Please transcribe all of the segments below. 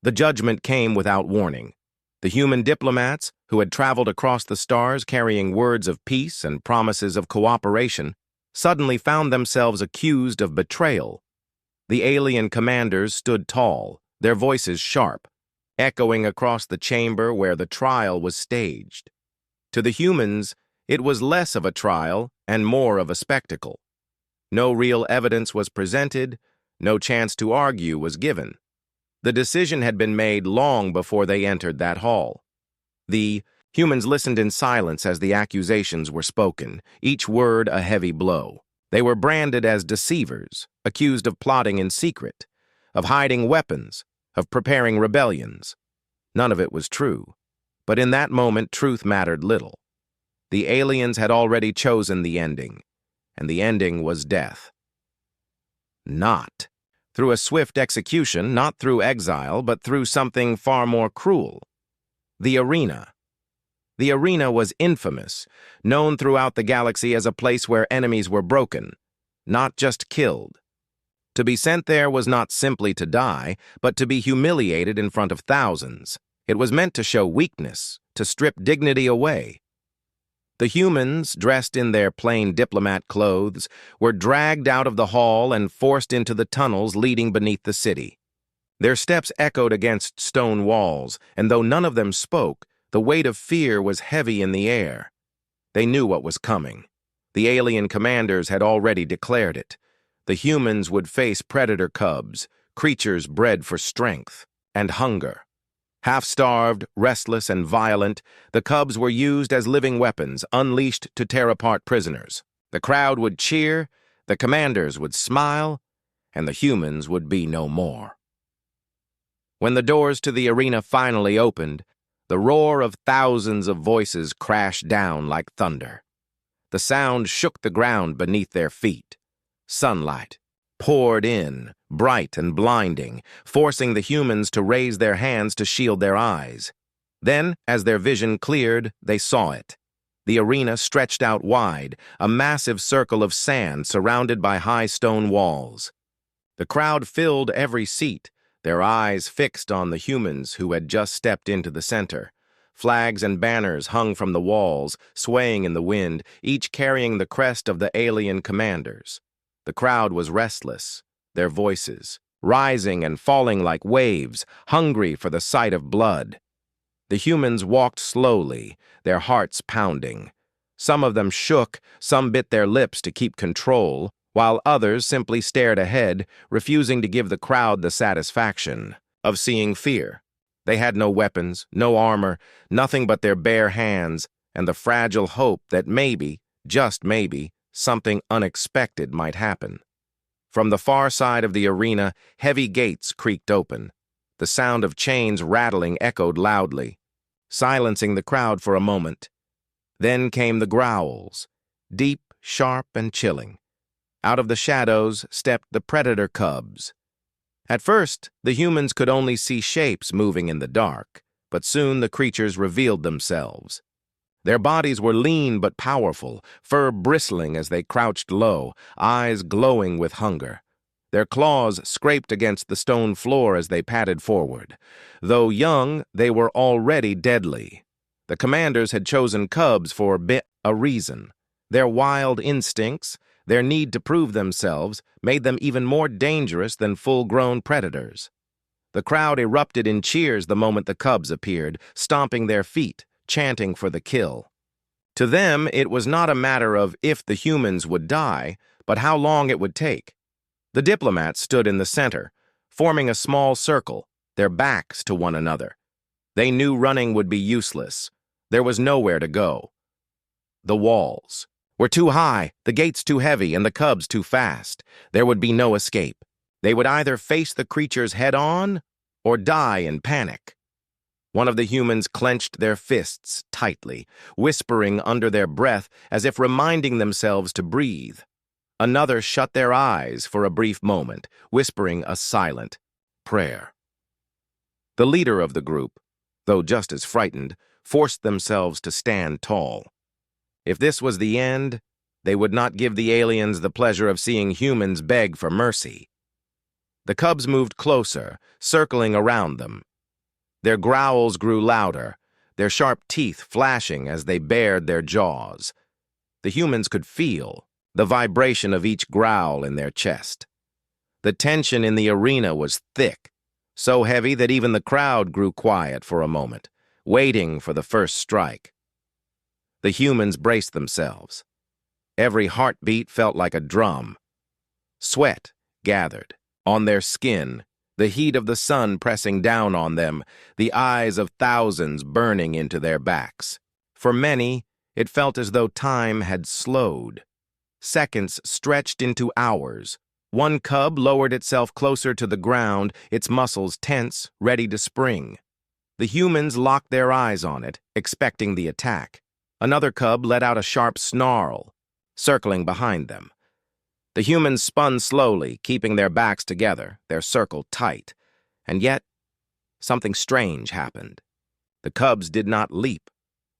The judgment came without warning. The human diplomats, who had traveled across the stars carrying words of peace and promises of cooperation, suddenly found themselves accused of betrayal. The alien commanders stood tall, their voices sharp, echoing across the chamber where the trial was staged. To the humans, it was less of a trial and more of a spectacle. No real evidence was presented, no chance to argue was given. The decision had been made long before they entered that hall. The humans listened in silence as the accusations were spoken, each word a heavy blow. They were branded as deceivers, accused of plotting in secret, of hiding weapons, of preparing rebellions. None of it was true, but in that moment truth mattered little. The aliens had already chosen the ending, and the ending was death. Not through a swift execution, not through exile, but through something far more cruel. The arena. The arena was infamous, known throughout the galaxy as a place where enemies were broken, not just killed. To be sent there was not simply to die, but to be humiliated in front of thousands. It was meant to show weakness, to strip dignity away. The humans, dressed in their plain diplomat clothes, were dragged out of the hall and forced into the tunnels leading beneath the city. Their steps echoed against stone walls, and though none of them spoke, the weight of fear was heavy in the air. They knew what was coming. The alien commanders had already declared it. The humans would face predator cubs, creatures bred for strength and hunger. Half-starved, restless, and violent, the cubs were used as living weapons, unleashed to tear apart prisoners. The crowd would cheer, the commanders would smile, and the humans would be no more. When the doors to the arena finally opened, the roar of thousands of voices crashed down like thunder. The sound shook the ground beneath their feet. Sunlight poured in, bright and blinding, forcing the humans to raise their hands to shield their eyes. Then, as their vision cleared, they saw it. The arena stretched out wide, a massive circle of sand surrounded by high stone walls. The crowd filled every seat, their eyes fixed on the humans who had just stepped into the center. Flags and banners hung from the walls, swaying in the wind, each carrying the crest of the alien commanders. The crowd was restless, their voices rising and falling like waves, hungry for the sight of blood. The humans walked slowly, their hearts pounding. Some of them shook, some bit their lips to keep control, while others simply stared ahead, refusing to give the crowd the satisfaction of seeing fear. They had no weapons, no armor, nothing but their bare hands and the fragile hope that maybe, just maybe, something unexpected might happen. From the far side of the arena, heavy gates creaked open. The sound of chains rattling echoed loudly, silencing the crowd for a moment. Then came the growls, deep, sharp, and chilling. Out of the shadows stepped the predator cubs. At first, the humans could only see shapes moving in the dark, but soon the creatures revealed themselves. Their bodies were lean but powerful, fur bristling as they crouched low, eyes glowing with hunger. Their claws scraped against the stone floor as they padded forward. Though young, they were already deadly. The commanders had chosen cubs for a reason. Their wild instincts, their need to prove themselves, made them even more dangerous than full-grown predators. The crowd erupted in cheers the moment the cubs appeared, stomping their feet, chanting for the kill. To them, it was not a matter of if the humans would die, but how long it would take. The diplomats stood in the center, forming a small circle, their backs to one another. They knew running would be useless. There was nowhere to go. The walls were too high, the gates too heavy, and the cubs too fast. There would be no escape. They would either face the creatures head-on or die in panic. One of the humans clenched their fists tightly, whispering under their breath as if reminding themselves to breathe. Another shut their eyes for a brief moment, whispering a silent prayer. The leader of the group, though just as frightened, forced themselves to stand tall. If this was the end, they would not give the aliens the pleasure of seeing humans beg for mercy. The cubs moved closer, circling around them, Their growls grew louder, their sharp teeth flashing as they bared their jaws. The humans could feel the vibration of each growl in their chest. The tension in the arena was thick, so heavy that even the crowd grew quiet for a moment, waiting for the first strike. The humans braced themselves. Every heartbeat felt like a drum. Sweat gathered on their skin, the heat of the sun pressing down on them, the eyes of thousands burning into their backs. For many, it felt as though time had slowed. Seconds stretched into hours. One cub lowered itself closer to the ground, its muscles tense, ready to spring. The humans locked their eyes on it, expecting the attack. Another cub let out a sharp snarl, circling behind them. The humans spun slowly, keeping their backs together, their circle tight. And yet, something strange happened. The cubs did not leap.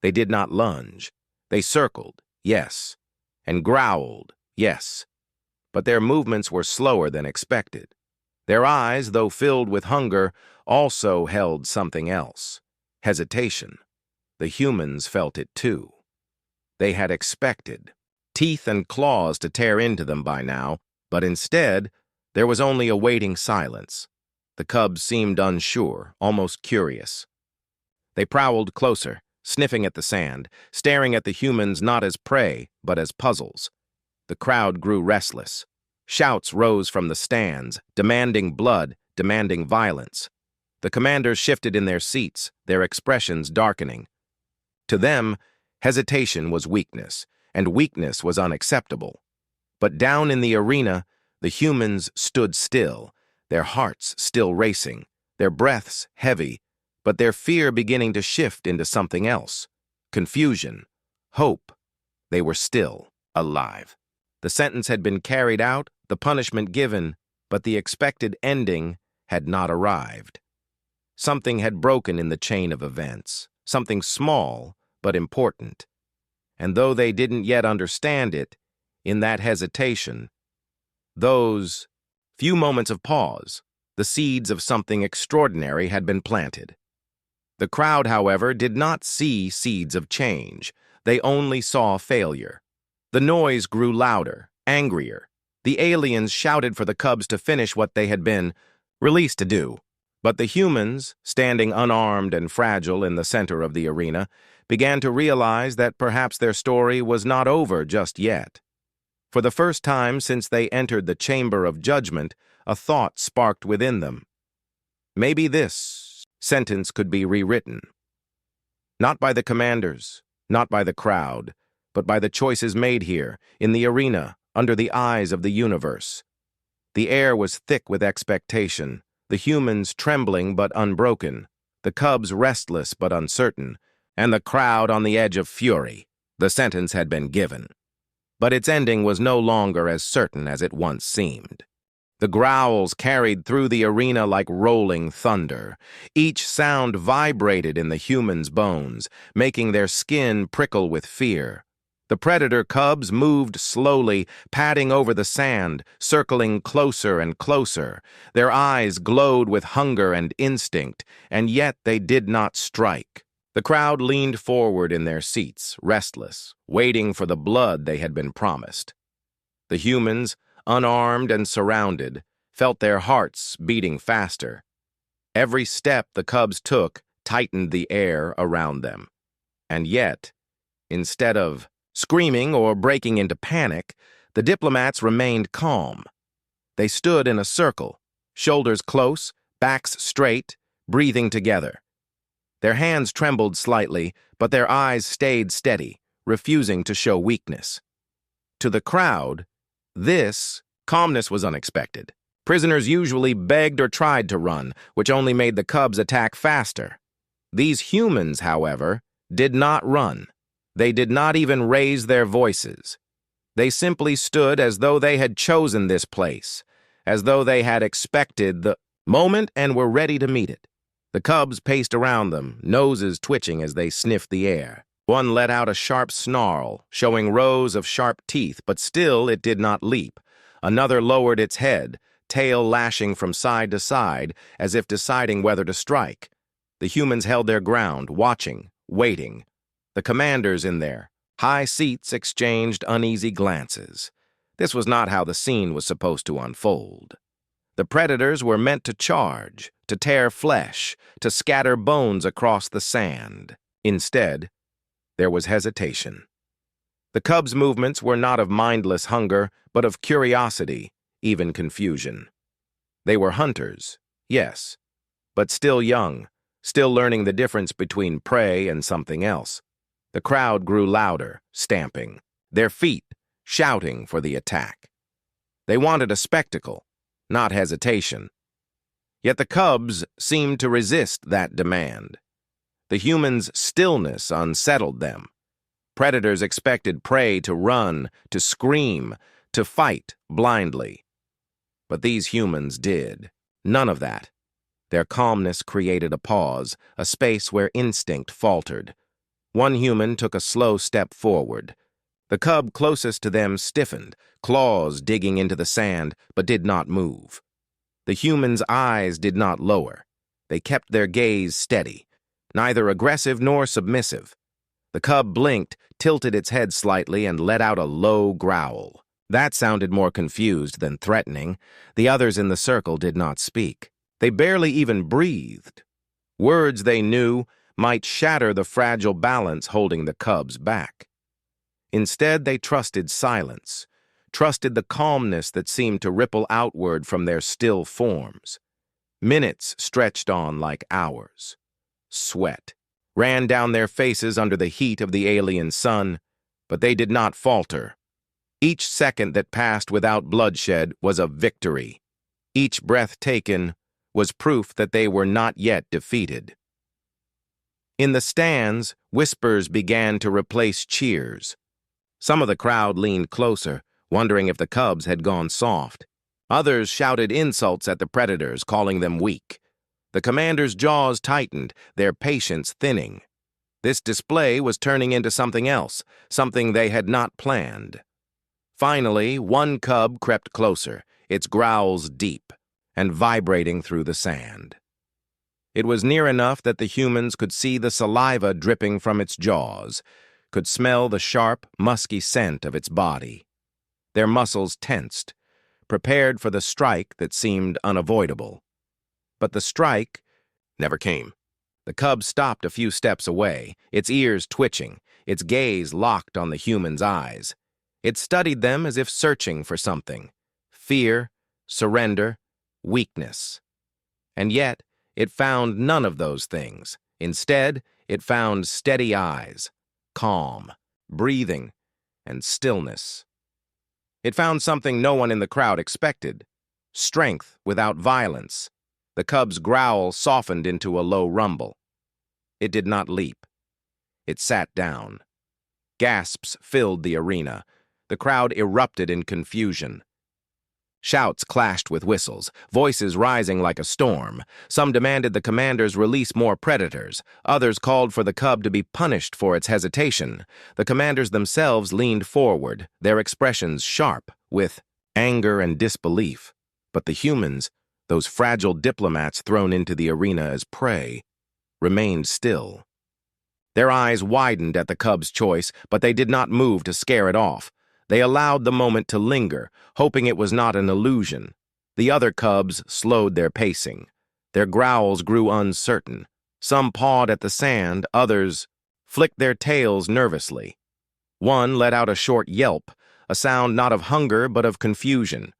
They did not lunge. They circled, yes, and growled, yes. But their movements were slower than expected. Their eyes, though filled with hunger, also held something else: hesitation. The humans felt it too. They had expected teeth and claws to tear into them by now, but instead, there was only a waiting silence. The cubs seemed unsure, almost curious. They prowled closer, sniffing at the sand, staring at the humans not as prey, but as puzzles. The crowd grew restless. Shouts rose from the stands, demanding blood, demanding violence. The commanders shifted in their seats, their expressions darkening. To them, hesitation was weakness, and weakness was unacceptable. But down in the arena, the humans stood still, their hearts still racing, their breaths heavy, but their fear beginning to shift into something else: confusion, hope. They were still alive. The sentence had been carried out, the punishment given, but the expected ending had not arrived. Something had broken in the chain of events, something small but important. And though they didn't yet understand it, in that hesitation, those few moments of pause, the seeds of something extraordinary had been planted. The crowd, however, did not see seeds of change. They only saw failure. The noise grew louder, angrier. The aliens shouted for the cubs to finish what they had been released to do. But the humans, standing unarmed and fragile in the center of the arena, began to realize that perhaps their story was not over just yet. For the first time since they entered the chamber of judgment, a thought sparked within them. Maybe this sentence could be rewritten. Not by the commanders, not by the crowd, but by the choices made here, in the arena, under the eyes of the universe. The air was thick with expectation, the humans trembling but unbroken, the cubs restless but uncertain, and the crowd on the edge of fury. The sentence had been given. But its ending was no longer as certain as it once seemed. The growls carried through the arena like rolling thunder. Each sound vibrated in the humans' bones, making their skin prickle with fear. The predator cubs moved slowly, padding over the sand, circling closer and closer. Their eyes glowed with hunger and instinct, and yet they did not strike. The crowd leaned forward in their seats, restless, waiting for the blood they had been promised. The humans, unarmed and surrounded, felt their hearts beating faster. Every step the cubs took tightened the air around them. And yet, instead of screaming or breaking into panic, the diplomats remained calm. They stood in a circle, shoulders close, backs straight, breathing together. Their hands trembled slightly, but their eyes stayed steady, refusing to show weakness. To the crowd, this calmness was unexpected. Prisoners usually begged or tried to run, which only made the cubs attack faster. These humans, however, did not run. They did not even raise their voices. They simply stood as though they had chosen this place, as though they had expected the moment and were ready to meet it. The cubs paced around them, noses twitching as they sniffed the air. One let out a sharp snarl, showing rows of sharp teeth, but still it did not leap. Another lowered its head, tail lashing from side to side, as if deciding whether to strike. The humans held their ground, watching, waiting. The commanders in their high seats exchanged uneasy glances. This was not how the scene was supposed to unfold. The predators were meant to charge, to tear flesh, to scatter bones across the sand. Instead, there was hesitation. The cubs' movements were not of mindless hunger, but of curiosity, even confusion. They were hunters, yes, but still young, still learning the difference between prey and something else. The crowd grew louder, stamping, their feet shouting for the attack. They wanted a spectacle, not hesitation. Yet the cubs seemed to resist that demand. The humans' stillness unsettled them. Predators expected prey to run, to scream, to fight blindly. But these humans did none of that. Their calmness created a pause, a space where instinct faltered. One human took a slow step forward. The cub closest to them stiffened, claws digging into the sand, but did not move. The human's eyes did not lower. They kept their gaze steady, neither aggressive nor submissive. The cub blinked, tilted its head slightly, and let out a low growl. That sounded more confused than threatening. The others in the circle did not speak. They barely even breathed. Words they knew might shatter the fragile balance holding the cubs back. Instead, they trusted silence, trusted the calmness that seemed to ripple outward from their still forms. Minutes stretched on like hours. Sweat ran down their faces under the heat of the alien sun, but they did not falter. Each second that passed without bloodshed was a victory. Each breath taken was proof that they were not yet defeated. In the stands, whispers began to replace cheers. Some of the crowd leaned closer, wondering if the cubs had gone soft. Others shouted insults at the predators, calling them weak. The commanders' jaws tightened, their patience thinning. This display was turning into something else, something they had not planned. Finally, one cub crept closer, its growls deep and vibrating through the sand. It was near enough that the humans could see the saliva dripping from its jaws, could smell the sharp, musky scent of its body. Their muscles tensed, prepared for the strike that seemed unavoidable. But the strike never came. The cub stopped a few steps away, its ears twitching, its gaze locked on the human's eyes. It studied them as if searching for something: fear, surrender, weakness. And yet, it found none of those things. Instead, it found steady eyes, calm, breathing, and stillness. It found something no one in the crowd expected: strength without violence. The cub's growl softened into a low rumble. It did not leap. It sat down. Gasps filled the arena. The crowd erupted in confusion. Shouts clashed with whistles, voices rising like a storm. Some demanded the commanders release more predators. Others called for the cub to be punished for its hesitation. The commanders themselves leaned forward, their expressions sharp with anger and disbelief. But the humans, those fragile diplomats thrown into the arena as prey, remained still. Their eyes widened at the cub's choice, but they did not move to scare it off. They allowed the moment to linger, hoping it was not an illusion. The other cubs slowed their pacing. Their growls grew uncertain. Some pawed at the sand, others flicked their tails nervously. One let out a short yelp, a sound not of hunger but of confusion.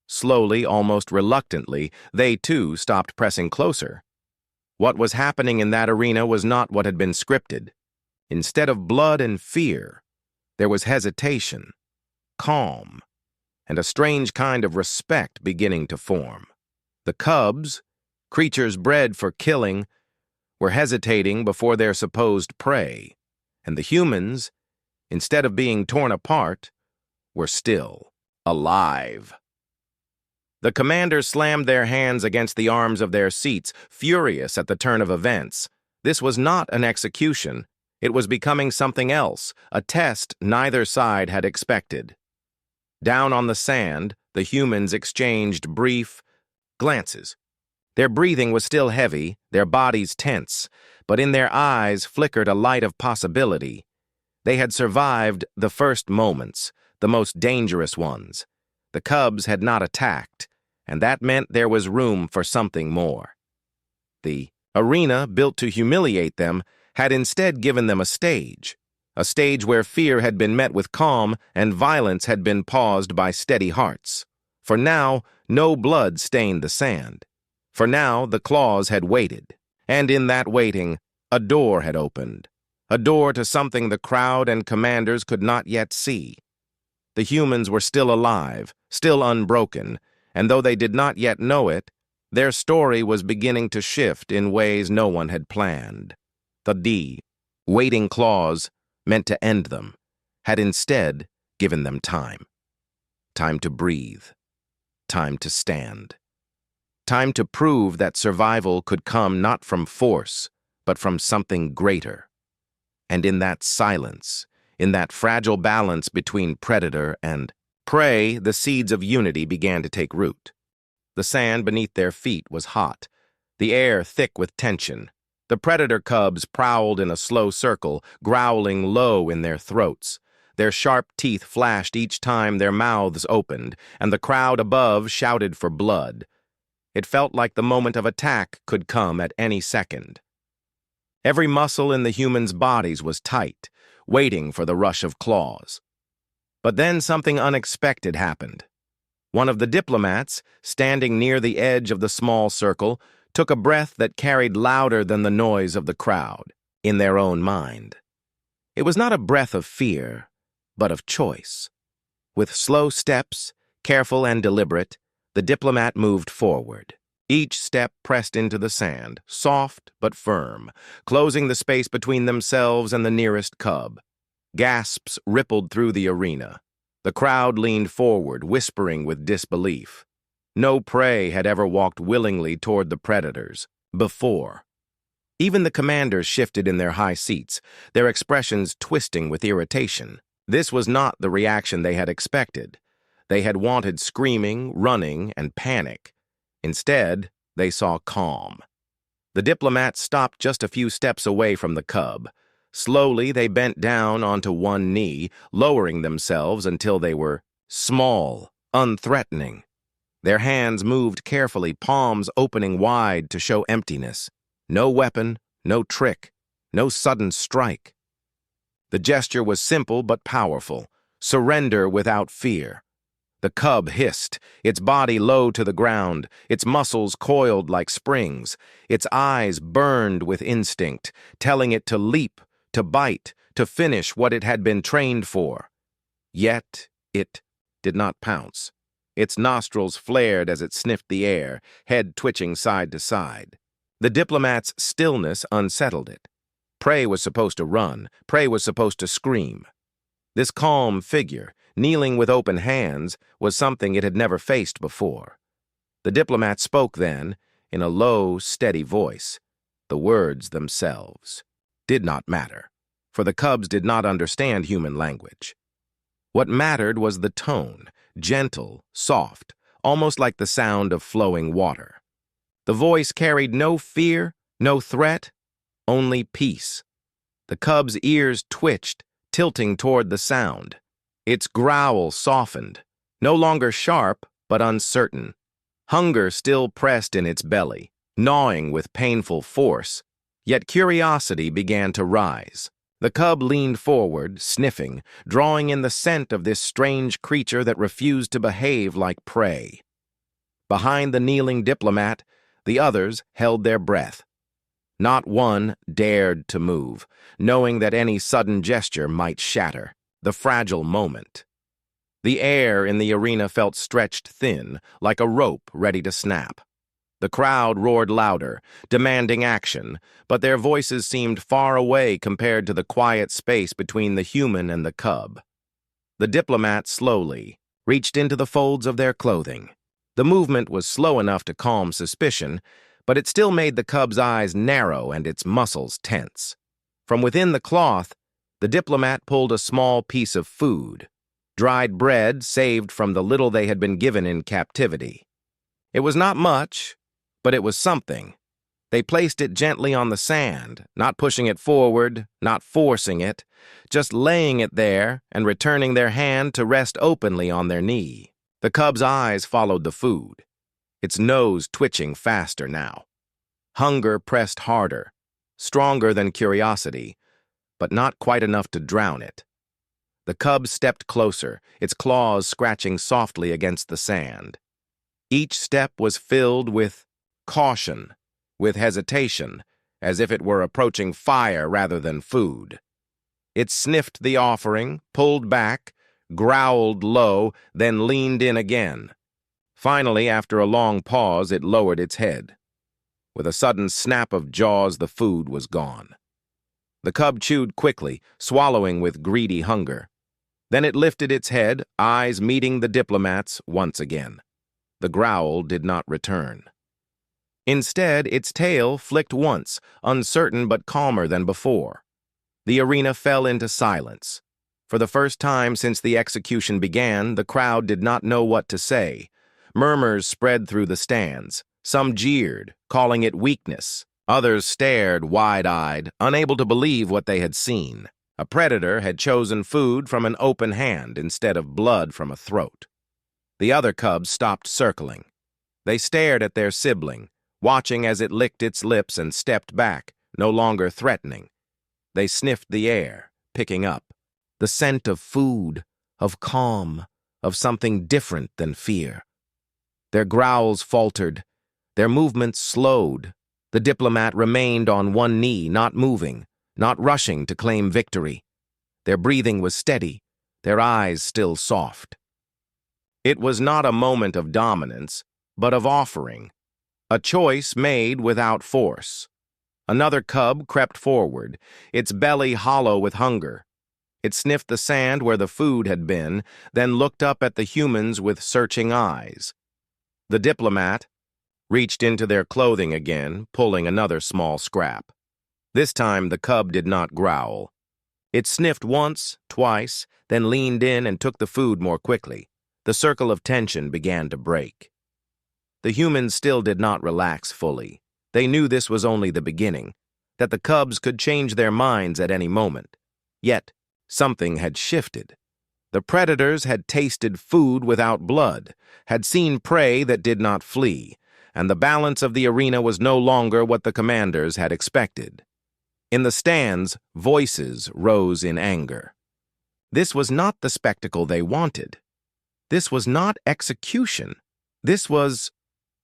Slowly, almost reluctantly, they too stopped pressing closer. What was happening in that arena was not what had been scripted. Instead of blood and fear, there was hesitation, calm, and a strange kind of respect beginning to form. The cubs, creatures bred for killing, were hesitating before their supposed prey, and the humans, instead of being torn apart, were still alive. The commanders slammed their hands against the arms of their seats, furious at the turn of events. This was not an execution. It was becoming something else, a test neither side had expected. Down on the sand, the humans exchanged brief glances. Their breathing was still heavy, their bodies tense, but in their eyes flickered a light of possibility. They had survived the first moments, the most dangerous ones. The cubs had not attacked, and that meant there was room for something more. The arena, built to humiliate them, had instead given them a stage where fear had been met with calm and violence had been paused by steady hearts. For now, no blood stained the sand. For now, the claws had waited, and in that waiting, a door had opened, a door to something the crowd and commanders could not yet see. The humans were still alive, still unbroken, and though they did not yet know it, their story was beginning to shift in ways no one had planned. The waiting claws, meant to end them, had instead given them time. Time to breathe. Time to stand. Time to prove that survival could come not from force, but from something greater. And in that silence, in that fragile balance between predator and prey, the seeds of unity began to take root. The sand beneath their feet was hot, the air thick with tension. The predator cubs prowled in a slow circle, growling low in their throats. Their sharp teeth flashed each time their mouths opened, and the crowd above shouted for blood. It felt like the moment of attack could come at any second. Every muscle in the humans' bodies was tight, waiting for the rush of claws. But then something unexpected happened. One of the diplomats, standing near the edge of the small circle, took a breath that carried louder than the noise of the crowd, in their own mind. It was not a breath of fear, but of choice. With slow steps, careful and deliberate, the diplomat moved forward. Each step pressed into the sand, soft but firm, closing the space between themselves and the nearest cub. Gasps rippled through the arena. The crowd leaned forward, whispering with disbelief. No prey had ever walked willingly toward the predators before. Even the commanders shifted in their high seats, their expressions twisting with irritation. This was not the reaction they had expected. They had wanted screaming, running, and panic. Instead, they saw calm. The diplomat stopped just a few steps away from the cub. Slowly, they bent down onto one knee, lowering themselves until they were small, unthreatening. Their hands moved carefully, palms opening wide to show emptiness. No weapon, no trick, no sudden strike. The gesture was simple but powerful. Surrender without fear. The cub hissed, its body low to the ground, its muscles coiled like springs. Its eyes burned with instinct, telling it to leap, to bite, to finish what it had been trained for. Yet it did not pounce. Its nostrils flared as it sniffed the air, head twitching side to side. The diplomat's stillness unsettled it. Prey was supposed to run. Prey was supposed to scream. This calm figure, kneeling with open hands, was something it had never faced before. The diplomat spoke then, in a low, steady voice. The words themselves did not matter, for the cubs did not understand human language. What mattered was the tone, gentle, soft, almost like the sound of flowing water. The voice carried no fear, no threat, only peace. The cub's ears twitched, tilting toward the sound. Its growl softened, no longer sharp, but uncertain. Hunger still pressed in its belly, gnawing with painful force, yet curiosity began to rise. The cub leaned forward, sniffing, drawing in the scent of this strange creature that refused to behave like prey. Behind the kneeling diplomat, the others held their breath. Not one dared to move, knowing that any sudden gesture might shatter the fragile moment. The air in the arena felt stretched thin, like a rope ready to snap. The crowd roared louder, demanding action, but their voices seemed far away compared to the quiet space between the human and the cub. The diplomat slowly reached into the folds of their clothing. The movement was slow enough to calm suspicion, but it still made the cub's eyes narrow and its muscles tense. From within the cloth, the diplomat pulled a small piece of food, dried bread saved from the little they had been given in captivity. It was not much, But it was something. They placed it gently on the sand, not pushing it forward, not forcing it, just laying it there and returning their hand to rest openly on their knee. The cub's eyes followed the food, its nose twitching faster now. Hunger pressed harder, stronger than curiosity, but not quite enough to drown it. The cub stepped closer, its claws scratching softly against the sand. Each step was filled with caution, with hesitation, as if it were approaching fire rather than food. It sniffed the offering, pulled back, growled low, then leaned in again. Finally, after a long pause, it lowered its head. With a sudden snap of jaws, the food was gone. The cub chewed quickly, swallowing with greedy hunger. Then it lifted its head, eyes meeting the diplomats once again. The growl did not return. Instead, its tail flicked once, uncertain but calmer than before. The arena fell into silence. For the first time since the execution began, the crowd did not know what to say. Murmurs spread through the stands. Some jeered, calling it weakness. Others stared wide-eyed, unable to believe what they had seen. A predator had chosen food from an open hand instead of blood from a throat. The other cubs stopped circling. They stared at their sibling, watching as it licked its lips and stepped back, no longer threatening. They sniffed the air, picking up the scent of food, of calm, of something different than fear. Their growls faltered, their movements slowed. The diplomat remained on one knee, not moving, not rushing to claim victory. Their breathing was steady, their eyes still soft. It was not a moment of dominance, but of offering. A choice made without force. Another cub crept forward, its belly hollow with hunger. It sniffed the sand where the food had been, then looked up at the humans with searching eyes. The diplomat reached into their clothing again, pulling another small scrap. This time the cub did not growl. It sniffed once, twice, then leaned in and took the food more quickly. The circle of tension began to break. The humans still did not relax fully. They knew this was only the beginning, that the cubs could change their minds at any moment. Yet, something had shifted. The predators had tasted food without blood, had seen prey that did not flee, and the balance of the arena was no longer what the commanders had expected. In the stands, voices rose in anger. This was not the spectacle they wanted. This was not execution. This was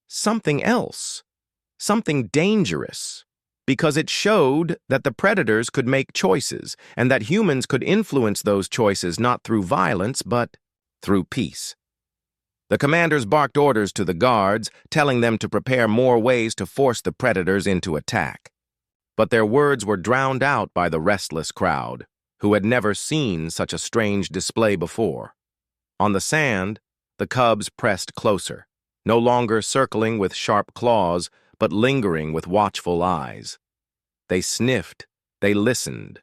something else, something dangerous, because it showed that the predators could make choices and that humans could influence those choices not through violence but through peace. The commanders barked orders to the guards, telling them to prepare more ways to force the predators into attack. But their words were drowned out by the restless crowd, who had never seen such a strange display before. On the sand, the cubs pressed closer, no longer circling with sharp claws, but lingering with watchful eyes. They sniffed, they listened,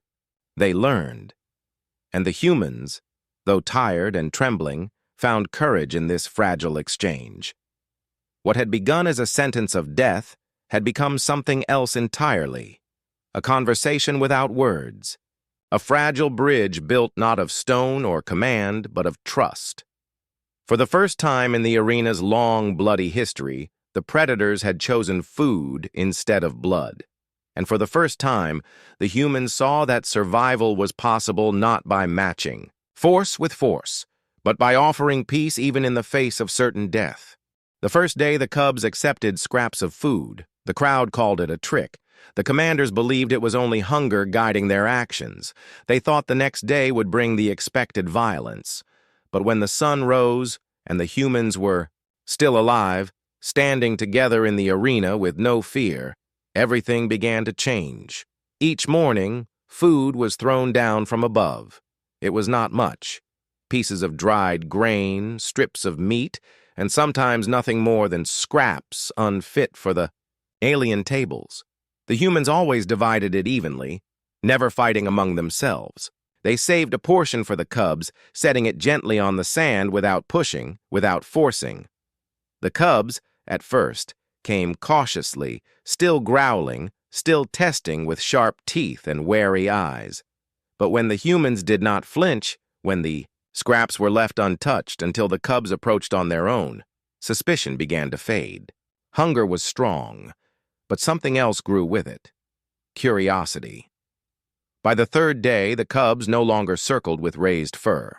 they learned. And the humans, though tired and trembling, found courage in this fragile exchange. What had begun as a sentence of death had become something else entirely, a conversation without words, a fragile bridge built not of stone or command, but of trust. For the first time in the arena's long, bloody history, the predators had chosen food instead of blood. And for the first time, the humans saw that survival was possible not by matching force with force, but by offering peace even in the face of certain death. The first day the cubs accepted scraps of food. The crowd called it a trick. The commanders believed it was only hunger guiding their actions. They thought the next day would bring the expected violence. But when the sun rose and the humans were still alive, standing together in the arena with no fear, everything began to change. Each morning, food was thrown down from above. It was not much. Pieces of dried grain, strips of meat, and sometimes nothing more than scraps unfit for the alien tables. The humans always divided it evenly, never fighting among themselves. They saved a portion for the cubs, setting it gently on the sand without pushing, without forcing. The cubs, at first, came cautiously, still growling, still testing with sharp teeth and wary eyes. But when the humans did not flinch, when the scraps were left untouched until the cubs approached on their own, suspicion began to fade. Hunger was strong, but something else grew with it: curiosity. By the third day, the cubs no longer circled with raised fur.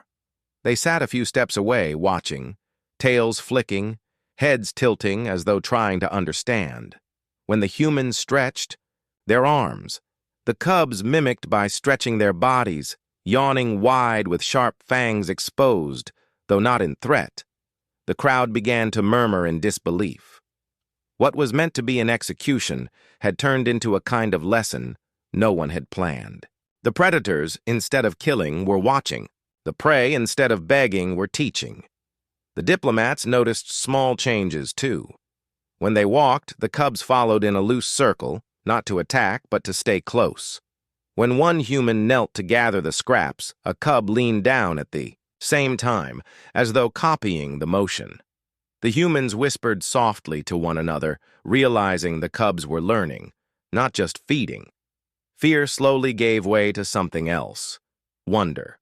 They sat a few steps away, watching, tails flicking, heads tilting as though trying to understand. When the humans stretched their arms, the cubs mimicked by stretching their bodies, yawning wide with sharp fangs exposed, though not in threat. The crowd began to murmur in disbelief. What was meant to be an execution had turned into a kind of lesson no one had planned. The predators, instead of killing, were watching. The prey, instead of begging, were teaching. The diplomats noticed small changes, too. When they walked, the cubs followed in a loose circle, not to attack, but to stay close. When one human knelt to gather the scraps, a cub leaned down at the same time, as though copying the motion. The humans whispered softly to one another, realizing the cubs were learning, not just feeding. Fear slowly gave way to something else: wonder.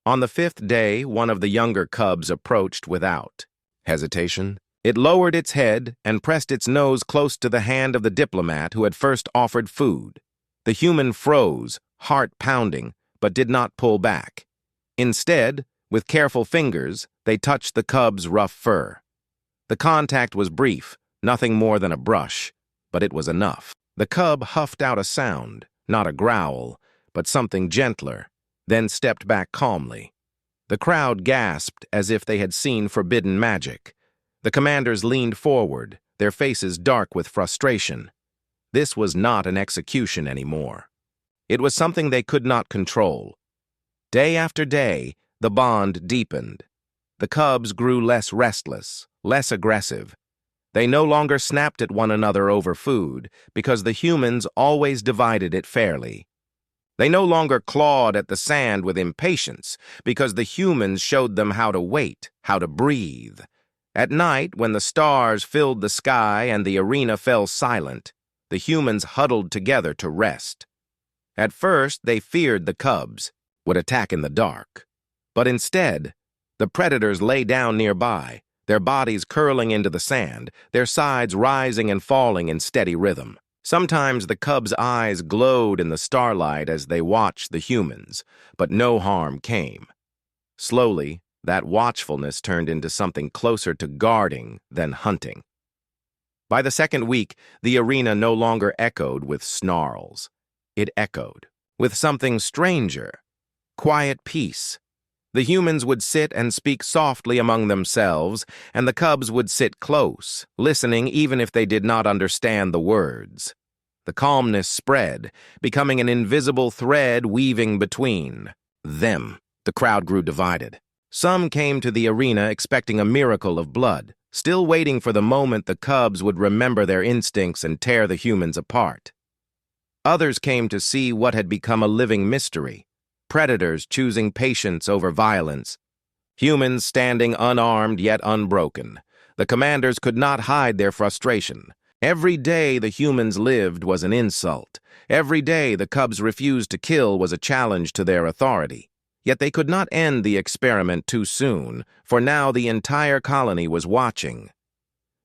On the fifth day, one of the younger cubs approached without hesitation. It lowered its head and pressed its nose close to the hand of the diplomat who had first offered food. The human froze, heart pounding, but did not pull back. Instead, with careful fingers, they touched the cub's rough fur. The contact was brief, nothing more than a brush, but it was enough. The cub huffed out a sound, not a growl, but something gentler, then stepped back calmly. The crowd gasped as if they had seen forbidden magic. The commanders leaned forward, their faces dark with frustration. This was not an execution anymore. It was something they could not control. Day after day, the bond deepened. The cubs grew less restless, less aggressive. They no longer snapped at one another over food, because the humans always divided it fairly. They no longer clawed at the sand with impatience, because the humans showed them how to wait, how to breathe. At night, when the stars filled the sky and the arena fell silent, the humans huddled together to rest. At first, they feared the cubs would attack in the dark. But instead, the predators lay down nearby, their bodies curling into the sand, their sides rising and falling in steady rhythm. Sometimes the cubs' eyes glowed in the starlight as they watched the humans, but no harm came. Slowly, that watchfulness turned into something closer to guarding than hunting. By the second week, the arena no longer echoed with snarls. It echoed with something stranger: quiet peace. The humans would sit and speak softly among themselves, and the cubs would sit close, listening even if they did not understand the words. The calmness spread, becoming an invisible thread weaving between them. The crowd grew divided. Some came to the arena expecting a miracle of blood, still waiting for the moment the cubs would remember their instincts and tear the humans apart. Others came to see what had become a living mystery: predators choosing patience over violence, humans standing unarmed yet unbroken. The commanders could not hide their frustration. Every day the humans lived was an insult. Every day the cubs refused to kill was a challenge to their authority. Yet they could not end the experiment too soon, for now the entire colony was watching.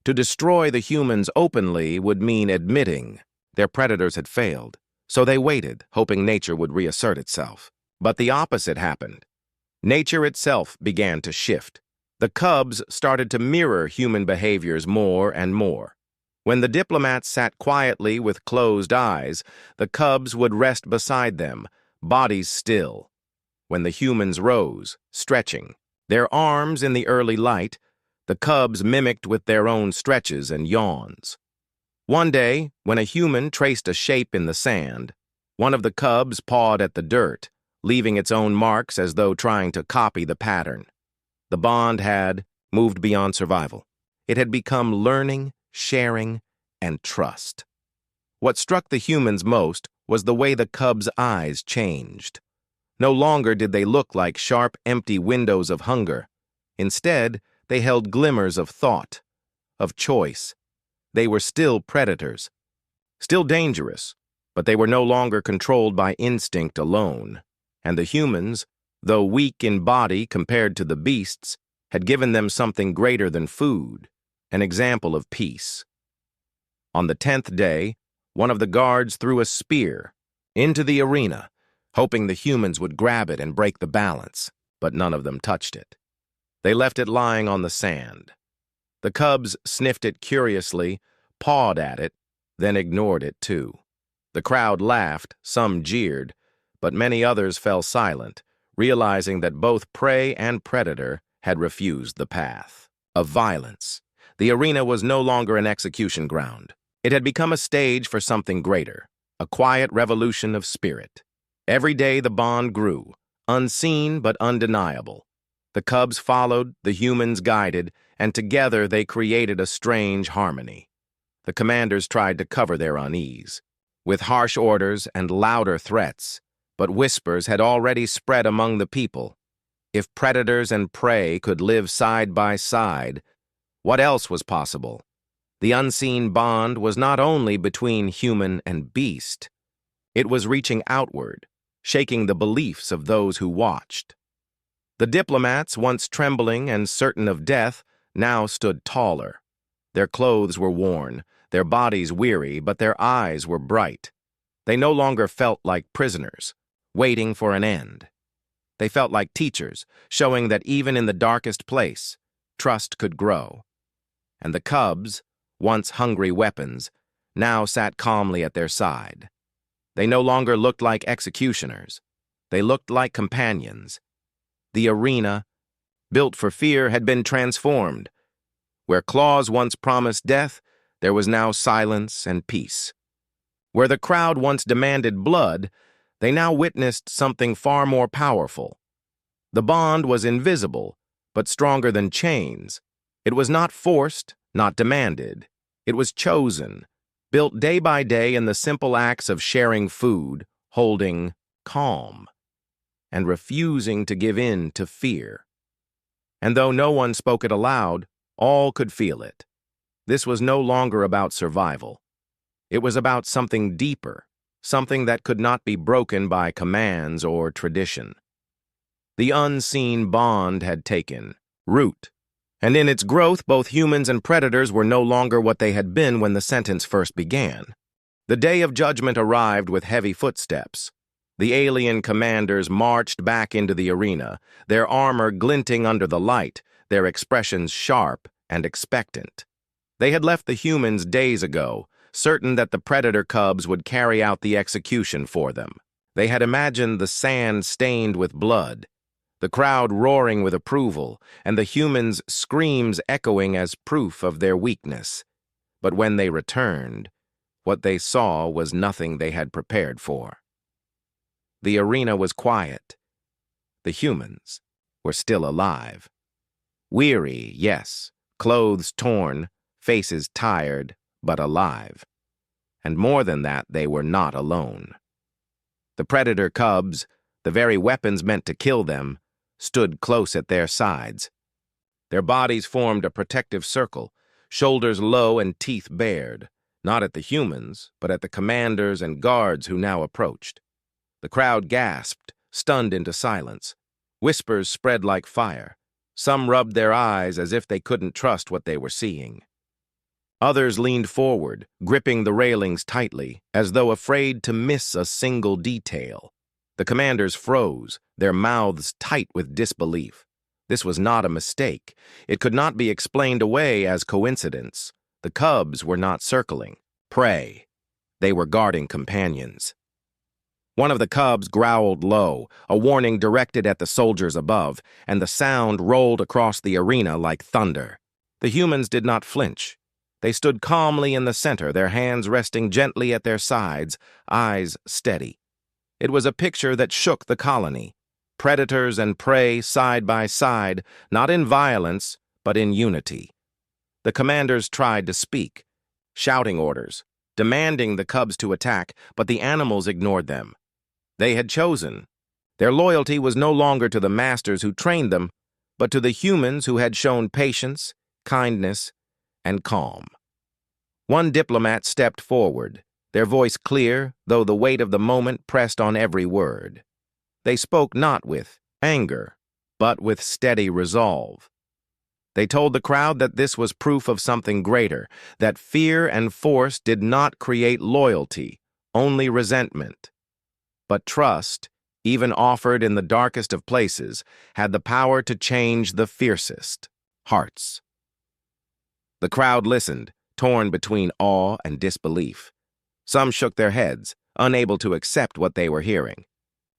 To destroy the humans openly would mean admitting their predators had failed, so they waited, hoping nature would reassert itself. But the opposite happened. Nature itself began to shift. The cubs started to mirror human behaviors more and more. When the diplomats sat quietly with closed eyes, the cubs would rest beside them, bodies still. When the humans rose, stretching their arms in the early light, the cubs mimicked with their own stretches and yawns. One day, when a human traced a shape in the sand, one of the cubs pawed at the dirt, leaving its own marks as though trying to copy the pattern. The bond had moved beyond survival. It had become learning, sharing, and trust. What struck the humans most was the way the cubs' eyes changed. No longer did they look like sharp, empty windows of hunger. Instead, they held glimmers of thought, of choice, They were still predators, still dangerous, but they were no longer controlled by instinct alone, and the humans, though weak in body compared to the beasts, had given them something greater than food, an example of peace. On the 10th day, one of the guards threw a spear into the arena, hoping the humans would grab it and break the balance, but none of them touched it. They left it lying on the sand. The cubs sniffed it curiously, pawed at it, then ignored it too. The crowd laughed, some jeered, but many others fell silent, realizing that both prey and predator had refused the path of violence. The arena was no longer an execution ground. It had become a stage for something greater, a quiet revolution of spirit. Every day the bond grew, unseen but undeniable. The cubs followed, the humans guided, and together they created a strange harmony. The commanders tried to cover their unease with harsh orders and louder threats, but whispers had already spread among the people. If predators and prey could live side by side, what else was possible? The unseen bond was not only between human and beast. It was reaching outward, shaking the beliefs of those who watched. The diplomats, once trembling and certain of death, now stood taller. Their clothes were worn, their bodies weary, but their eyes were bright. They no longer felt like prisoners, waiting for an end. They felt like teachers, showing that even in the darkest place, trust could grow. And the cubs, once hungry weapons, now sat calmly at their side. They no longer looked like executioners. They looked like companions. The arena, built for fear, had been transformed. Where claws once promised death, there was now silence and peace. Where the crowd once demanded blood, they now witnessed something far more powerful. The bond was invisible, but stronger than chains. It was not forced, not demanded. It was chosen, built day by day in the simple acts of sharing food, holding calm, and refusing to give in to fear. And though no one spoke it aloud, all could feel it. This was no longer about survival. It was about something deeper, something that could not be broken by commands or tradition. The unseen bond had taken root, and in its growth both humans and predators were no longer what they had been when the sentence first began. The day of judgment arrived with heavy footsteps. The alien commanders marched back into the arena, their armor glinting under the light, their expressions sharp and expectant. They had left the humans days ago, certain that the predator cubs would carry out the execution for them. They had imagined the sand stained with blood, the crowd roaring with approval, and the humans' screams echoing as proof of their weakness. But when they returned, what they saw was nothing they had prepared for. The arena was quiet. The humans were still alive. Weary, yes, clothes torn, faces tired, but alive. And more than that, they were not alone. The predator cubs, the very weapons meant to kill them, stood close at their sides. Their bodies formed a protective circle, shoulders low and teeth bared, not at the humans, but at the commanders and guards who now approached. The crowd gasped, stunned into silence. Whispers spread like fire. Some rubbed their eyes as if they couldn't trust what they were seeing. Others leaned forward, gripping the railings tightly, as though afraid to miss a single detail. The commanders froze, their mouths tight with disbelief. This was not a mistake. It could not be explained away as coincidence. The cubs were not circling prey. They were guarding companions. One of the cubs growled low, a warning directed at the soldiers above, and the sound rolled across the arena like thunder. The humans did not flinch. They stood calmly in the center, their hands resting gently at their sides, eyes steady. It was a picture that shook the colony. Predators and prey side by side, not in violence, but in unity. The commanders tried to speak, shouting orders, demanding the cubs to attack, but the animals ignored them. They had chosen. Their loyalty was no longer to the masters who trained them, but to the humans who had shown patience, kindness, and calm. One diplomat stepped forward, their voice clear, though the weight of the moment pressed on every word. They spoke not with anger, but with steady resolve. They told the crowd that this was proof of something greater, that fear and force did not create loyalty, only resentment. But trust, even offered in the darkest of places, had the power to change the fiercest hearts. The crowd listened, torn between awe and disbelief. Some shook their heads, unable to accept what they were hearing.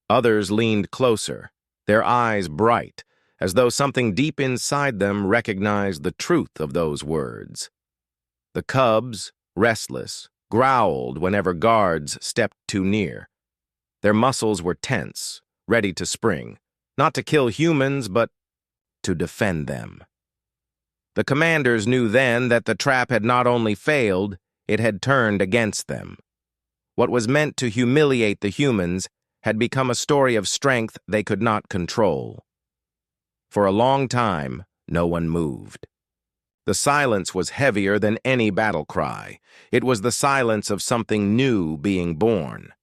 Others leaned closer, their eyes bright, as though something deep inside them recognized the truth of those words. The cubs, restless, growled whenever guards stepped too near. Their muscles were tense, ready to spring, not to kill humans, but to defend them. The commanders knew then that the trap had not only failed, it had turned against them. What was meant to humiliate the humans had become a story of strength they could not control. For a long time, no one moved. The silence was heavier than any battle cry. It was the silence of something new being born.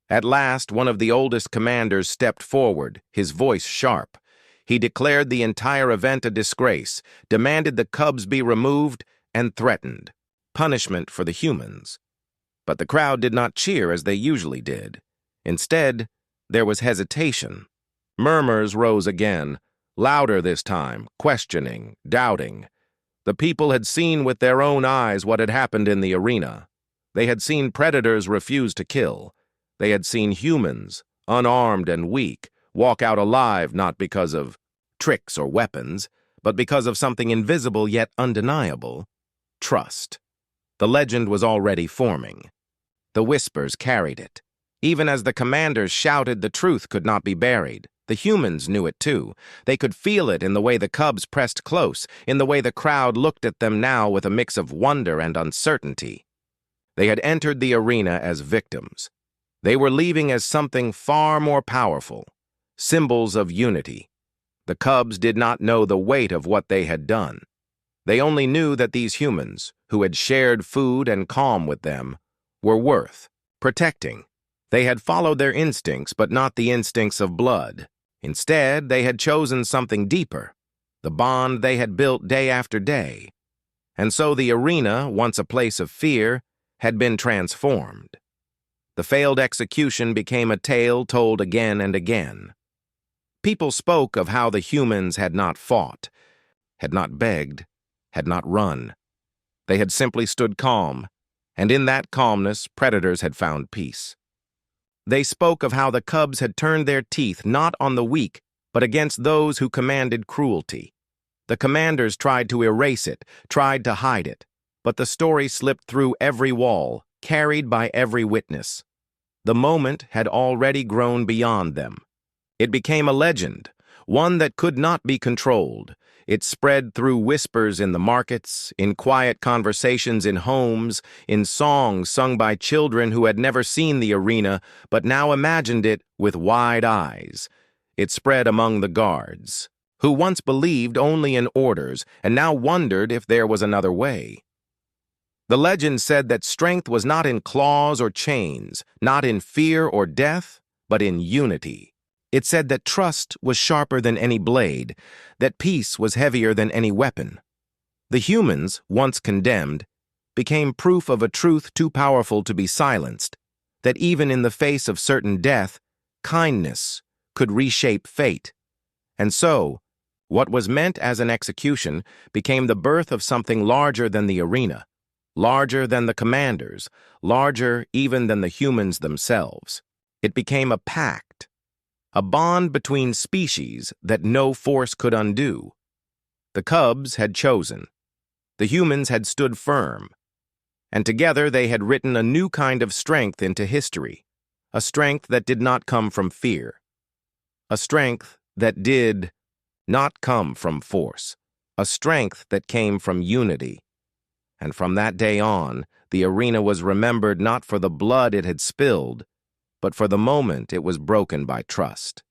At last, one of the oldest commanders stepped forward, his voice sharp. He declared the entire event a disgrace, demanded the cubs be removed, and threatened punishment for the humans. But the crowd did not cheer as they usually did. Instead, there was hesitation. Murmurs rose again, louder this time, questioning, doubting. The people had seen with their own eyes what had happened in the arena. They had seen predators refuse to kill. They had seen humans, unarmed and weak, walk out alive not because of tricks or weapons, but because of something invisible yet undeniable: trust. The legend was already forming. The whispers carried it. Even as the commanders shouted, the truth could not be buried. The humans knew it too. They could feel it in the way the cubs pressed close, in the way the crowd looked at them now with a mix of wonder and uncertainty. They had entered the arena as victims. They were leaving as something far more powerful, symbols of unity. The cubs did not know the weight of what they had done. They only knew that these humans, who had shared food and calm with them, were worth protecting. They had followed their instincts, but not the instincts of blood. Instead, they had chosen something deeper, the bond they had built day after day. And so the arena, once a place of fear, had been transformed. The failed execution became a tale told again and again. People spoke of how the humans had not fought, had not begged, had not run. They had simply stood calm, and in that calmness, predators had found peace. They spoke of how the cubs had turned their teeth not on the weak, but against those who commanded cruelty. The commanders tried to erase it, tried to hide it, but the story slipped through every wall, carried by every witness. The moment had already grown beyond them. It became a legend, one that could not be controlled. It spread through whispers in the markets, in quiet conversations in homes, in songs sung by children who had never seen the arena but now imagined it with wide eyes. It spread among the guards, who once believed only in orders and now wondered if there was another way. The legend said that strength was not in claws or chains, not in fear or death, but in unity. It said that trust was sharper than any blade, that peace was heavier than any weapon. The humans, once condemned, became proof of a truth too powerful to be silenced, that even in the face of certain death, kindness could reshape fate. And so, what was meant as an execution became the birth of something larger than the arena, larger than the commanders, larger even than the humans themselves. It became a pact, a bond between species that no force could undo. The cubs had chosen. The humans had stood firm. And together they had written a new kind of strength into history, a strength that did not come from fear, a strength that did not come from force, a strength that came from unity. And from that day on, the arena was remembered not for the blood it had spilled, but for the moment it was broken by trust.